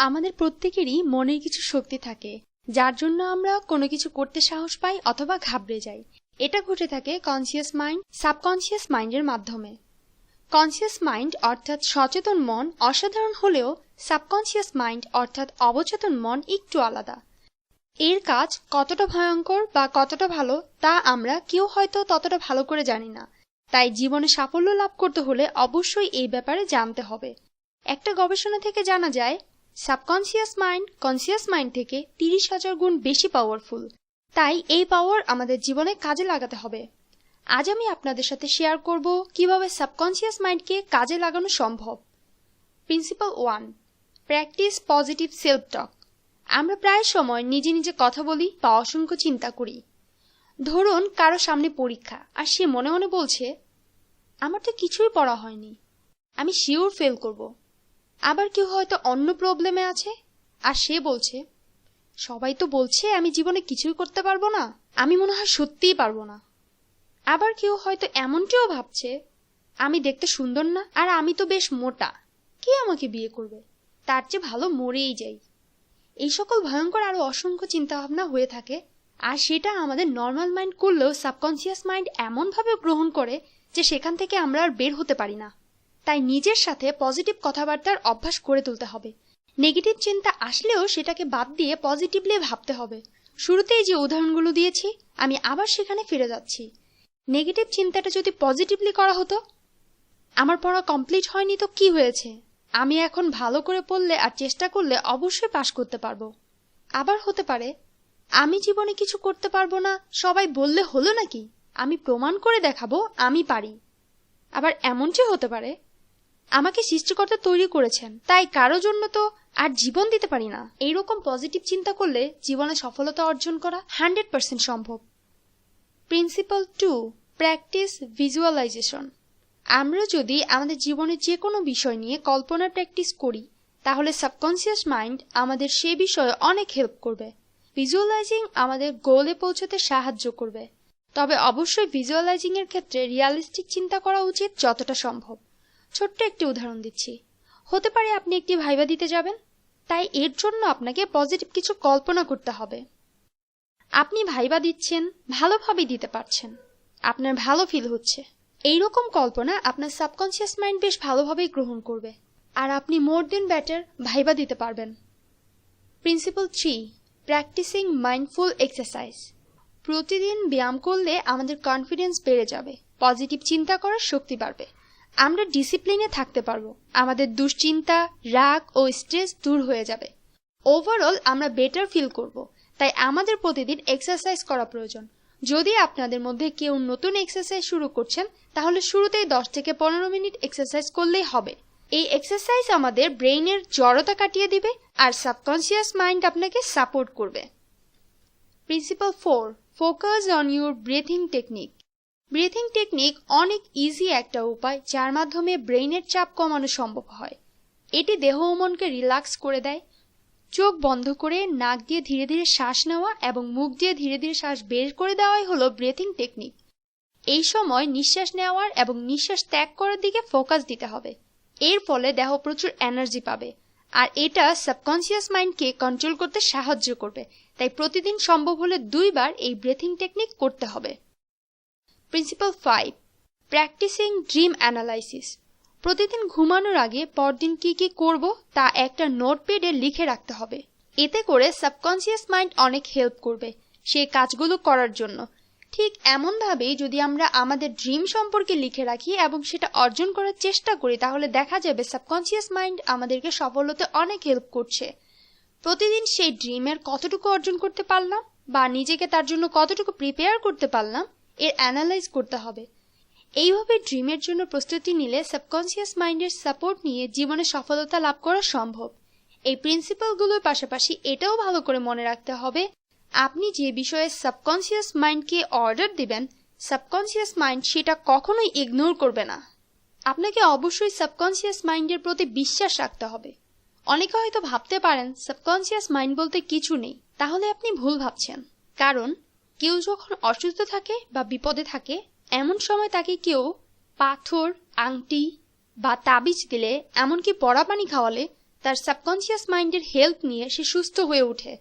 আমাদের প্রত্যেকেরই মনের কিছু শক্তি থাকে, যার জন্য আমরা কোনো কিছু করতে সাহস পাই অথবা ঘাবড়ে যাই। এটা ঘটে থাকে কনসিয়াস মাইন্ড, সাবকনসিয়াস মাইন্ডের মাধ্যমে। কনসিয়াস মাইন্ড অর্থাৎ সচেতন মন অসাধারণ হলেও সাবকনসিয়াস মাইন্ড অর্থাৎ অবচেতন মন একটু আলাদা। এর কাজ কতটা ভয়ঙ্কর বা কতটা ভালো তা আমরা কেউ হয়তো ততটা ভালো করে জানি না। তাই জীবনে সাফল্য লাভ করতে হলে অবশ্যই এই ব্যাপারে জানতে হবে। একটা গবেষণা থেকে জানা যায় সাবকনসিয়াস মাইন্ড কনসিয়াস মাইন্ড থেকে 30,000 গুণ বেশি পাওয়ারফুল। তাই এই পাওয়ার আমাদের জীবনে কাজে লাগাতে হবে। আজ আমি আপনাদের সাথে শেয়ার করব কিভাবে সাবকনসিয়াস মাইন্ডকে কাজে লাগানো সম্ভব। প্রিন্সিপাল 1, প্র্যাকটিস পজিটিভ সেলফ টক। আমরা প্রায় সময় নিজে নিজে কথা বলি বা অসংখ্য চিন্তা করি। ধরুন কারো সামনে পরীক্ষা আর সে মনে মনে বলছে, আমার তো কিছুই পড়া হয়নি, আমি শিওর ফেল করব। আবার কেউ হয়তো অন্য প্রবলেমে আছে আর সে বলছে, সবাই তো বলছে আমি জীবনে কিছুই করতে পারবো না, আমি মনে হয় সত্যিই পারবো না। আবার কেউ হয়তো এমনটিও ভাবছে, আমি দেখতে সুন্দর না আর আমি তো বেশ মোটা, কে আমাকে বিয়ে করবে, তার চেয়ে ভালো মরেই যাই। এই সকল ভয়ঙ্কর আরো অসংখ্য চিন্তা ভাবনা হয়ে থাকে, আর সেটা আমাদের নর্মাল মাইন্ড করলেও সাবকনসিয়াস মাইন্ড এমনভাবে গ্রহণ করে যে সেখান থেকে আমরা আর বের হতে পারি না। তাই নিজের সাথে পজিটিভ কথাবার্তার অভ্যাস করে তুলতে হবে। নেগেটিভ চিন্তা আসলেও সেটাকে বাদ দিয়ে পজিটিভলি ভাবতে হবে। শুরুতেই যে উদাহরণগুলো দিয়েছি আমি আবার সেখানে ফিরে যাচ্ছি। নেগেটিভ চিন্তাটা যদি পজিটিভলি করা হতো, আমার পড়া কমপ্লিট হয়নি তো কি হয়েছে, আমি এখন ভালো করে পড়লে আর চেষ্টা করলে অবশ্যই পাশ করতে পারবো। আবার হতে পারে, আমি জীবনে কিছু করতে পারবো না, সবাই বললে হলো নাকি, আমি প্রমাণ করে দেখাবো আমি পারি। আবার এমনটি হতে পারে, আমাকে সৃষ্টিকর্তা তৈরি করেছেন, তাই কারো জন্য তো আর জীবন দিতে পারি না। এইরকম পজিটিভ চিন্তা করলে জীবনে সফলতা অর্জন করা 100% সম্ভব। Principle 2, practice visualization. আমরা যদি আমাদের জীবনের যে কোনো বিষয় নিয়ে কল্পনার প্র্যাকটিস করি, তাহলে সাবকনসিয়াস মাইন্ড আমাদের সে বিষয়ে অনেক হেল্প করবে। ভিজুয়ালাইজিং আমাদের গোলে পৌঁছতে সাহায্য করবে, তবে অবশ্যই ভিজুয়ালাইজিং এর ক্ষেত্রে রিয়ালিস্টিক চিন্তা করা উচিত যতটা সম্ভব। ছোট্ট একটি উদাহরণ দিচ্ছি। হতে পারে আপনি একটি ভাইবা দিতে যাবেন, তাই এর জন্য আপনাকে পজিটিভ কিছু কল্পনা করতে হবে। আপনি ভাইবা দিচ্ছেন, ভালোভাবে দিতে পারছেন, আপনার ভালো ফিল হচ্ছে। এইরকম কল্পনা আপনার সাবকনসিয়াস মাইন্ড বেশ ভালোভাবেই গ্রহণ করবে, আর আপনি মোর দেন বেটার ভাইবা দিতে পারবেন। Principle 3, practising mindful exercise. প্রতিদিন ব্যায়াম করলে আমাদের কনফিডেন্স বেড়ে যাবে, পজিটিভ চিন্তা করার শক্তি বাড়বে, আমরা ডিসিপ্লিনে থাকতে পারবো, আমাদের দুশ্চিন্তা, রাগ ও স্ট্রেস দূর হয়ে যাবে। ওভারঅল আমরা বেটার ফিল করব। তাই আমাদের প্রতিদিন এক্সারসাইজ করা প্রয়োজন। যদি আপনাদের মধ্যে কেউ নতুন এক্সারসাইজ শুরু করছেন, তাহলে শুরুতেই 10 থেকে 15 মিনিট এক্সারসাইজ করলেই হবে। এই এক্সারসাইজ আমাদের ব্রেইনের জড়তা কাটিয়ে দিবে আর সাবকনসিয়াস মাইন্ড আপনাকে সাপোর্ট করবে। Principal 4, focus on your breathing technique. Breathing technique অনেক ইজি একটা উপায় যার মাধ্যমে ব্রেইনের চাপ কমানো সম্ভব হয়। এটি দেহ ও মনকে রিল্যাক্স করে দেয়। চোখ বন্ধ করে নাক দিয়ে ধীরে ধীরে শ্বাস নেওয়া এবং মুখ দিয়ে ধীরে ধীরে শ্বাস বের করে দেওয়াই হলো ব্রিথিং টেকনিক। এই সময় নিঃশ্বাস নেওয়ার এবং নিঃশ্বাস ত্যাগ করার দিকে ফোকাস দিতে হবে। এর ফলে দেহ প্রচুর এনার্জি পাবে, আর এটা সাবকনসিয়াস মাইন্ডকে কন্ট্রোল করতে সাহায্য করবে। তাই প্রতিদিন সম্ভব হলে 2 বার এই ব্রিথিং টেকনিক করতে হবে। Principle 5, practising dream analysis. প্রতিদিন ঘুমানোর আগে পরদিন কি কি করব তা একটা নোটপ্যাডে লিখে রাখতে হবে। এতে করে সাবকনসিয়াস মাইন্ড অনেক হেল্প করবে সেই কাজগুলো করার জন্য। ঠিক এমনভাবেই যদি আমরা আমাদের ড্রিম সম্পর্কে লিখে রাখি এবং সেটা অর্জন করার চেষ্টা করি, তাহলে দেখা যাবে সাবকনসিয়াস মাইন্ড আমাদেরকে সফল হতে অনেক হেল্প করছে। প্রতিদিন সেই ড্রিমের কতটুকু অর্জন করতে পারলাম বা নিজেকে তার জন্য কতটুকু প্রিপেয়ার করতে পারলাম এর অ্যানালাইজ করতে হবে। এইভাবে ড্রিমের জন্য প্রস্তুতি নিলে সাবকনসিয়াস মাইন্ডের সাপোর্ট নিয়ে জীবনে সফলতা লাভ করা সম্ভব। এই প্রিন্সিপালগুলোর পাশাপাশি এটাও ভালো করে মনে রাখতে হবে, আপনি যে বিষয়ে সাবকনসিয়াস মাইন্ডকে অর্ডার দিবেন, সাবকনসিয়াস মাইন্ড সেটা কখনোই ইগনোর করবে না। আপনাকে অবশ্যই সাবকনসিয়াস মাইন্ডের প্রতি বিশ্বাস রাখতে হবে। অনেকে হয়তো ভাবতে পারেন সাবকনসিয়াস মাইন্ড বলতে কিছু নেই, তাহলে আপনি ভুল ভাবছেন। কারণ কেউ যখন অসুস্থ থাকে বা বিপদে থাকে, এমন সময় তাকে কেউ পাথর, আংটি বা তাবিজ দিলে, এমনকি পড়া পানি খাওয়ালে তার সাবকনশিয়াস মাইন্ডের হেল্প নিয়ে সে সুস্থ হয়ে ওঠে,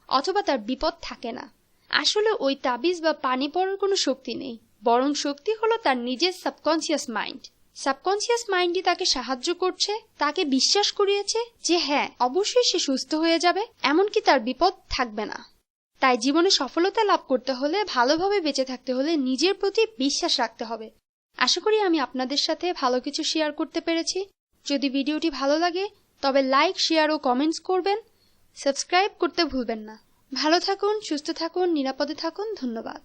অথবা তার বিপদ থাকে না। আসলে ওই তাবিজ বা পানি পড়ার কোনো শক্তি নেই, বরং শক্তি হলো তার নিজের সাবকনশিয়াস মাইন্ড। সাবকনশিয়াস মাইন্ডই তাকে সাহায্য করছে, তাকে বিশ্বাস করিয়েছে যে হ্যাঁ, অবশ্যই সে সুস্থ হয়ে যাবে, এমনকি তার বিপদ থাকবে না। তাই জীবনে সফলতা লাভ করতে হলে, ভালোভাবে বেঁচে থাকতে হলে নিজের প্রতি বিশ্বাস রাখতে হবে। আশা করি আমি আপনাদের সাথে ভালো কিছু শেয়ার করতে পেরেছি। যদি ভিডিওটি ভালো লাগে তবে লাইক, শেয়ার ও কমেন্টস করবেন। সাবস্ক্রাইব করতে ভুলবেন না। ভালো থাকুন, সুস্থ থাকুন, নিরাপদে থাকুন। ধন্যবাদ।